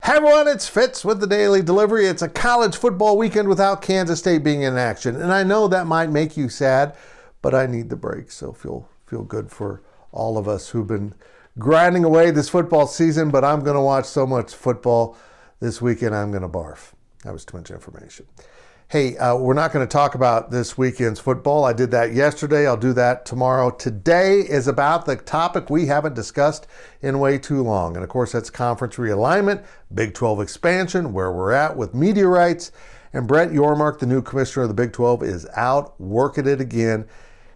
Hey everyone, it's Fitz with the Daily Delivery. It's a college football weekend without Kansas State being in action. And I know that might make you sad, but I need the break. So feel good for all of us who've been grinding away this football season. But I'm going to watch so much football this weekend, I'm going to barf. That was too much information. Hey, we're not going to talk about this weekend's football. I did that yesterday. I'll do that tomorrow. Today is about the topic we haven't discussed in way too long. And of course, that's conference realignment, Big 12 expansion, where we're at with media rights. And Brett Yormark, the new commissioner of the Big 12, is out working it again,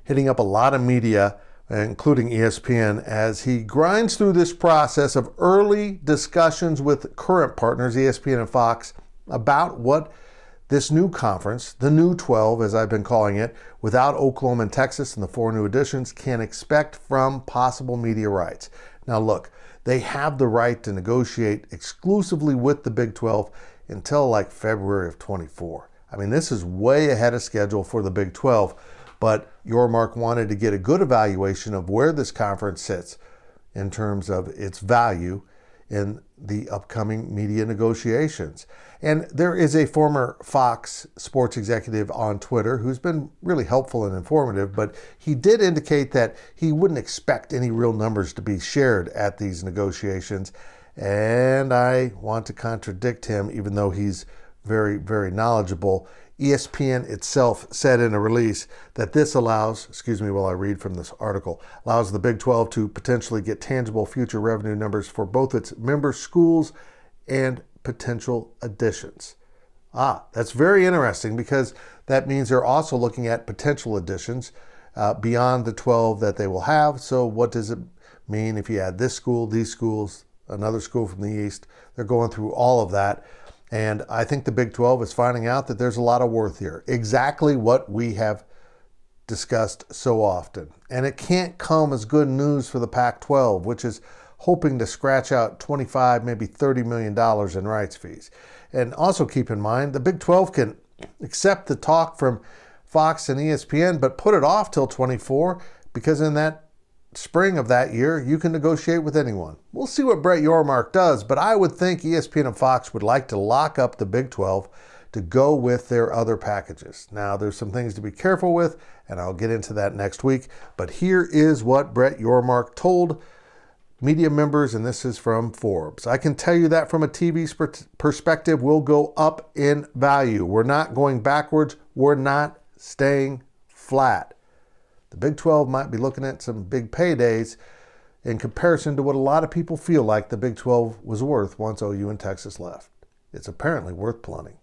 hitting up a lot of media, including ESPN, as he grinds through this process of early discussions with current partners, ESPN and Fox, about what this new conference, the new 12, as I've been calling it, without Oklahoma and Texas and the 4 new additions, can expect from possible media rights. Now look, they have the right to negotiate exclusively with the Big 12 until like February of 24. I mean, this is way ahead of schedule for the Big 12, but Yormark wanted to get a good evaluation of where this conference sits in terms of its value in the upcoming media negotiations. And there is a former Fox sports executive on Twitter who's been really helpful and informative, but he did indicate that he wouldn't expect any real numbers to be shared at these negotiations. And I want to contradict him, even though he's very, very knowledgeable. ESPN itself said in a release that this allows, excuse me while I read from this article, allows the Big 12 to potentially get tangible future revenue numbers for both its member schools and potential additions. That's very interesting because that means they're also looking at potential additions beyond the 12 that they will have. So what does it mean if you add this school, these schools, another school from the East? They're going through all of that. And I think the Big 12 is finding out that there's a lot of worth here. Exactly what we have discussed so often. And it can't come as good news for the Pac-12, which is hoping to scratch out $25, maybe $30 million in rights fees. And also keep in mind, the Big 12 can accept the talk from Fox and ESPN, but put it off till 24, because in that spring of that year, you can negotiate with anyone. We'll see what Brett Yormark does, but I would think ESPN and Fox would like to lock up the Big 12 to go with their other packages. Now, there's some things to be careful with, and I'll get into that next week, but here is what Brett Yormark told media members, and this is from Forbes. I can tell you that from a TV's perspective, we'll go up in value. We're not going backwards. We're not staying flat. The Big 12 might be looking at some big paydays in comparison to what a lot of people feel like the Big 12 was worth once OU and Texas left. It's apparently worth plenty.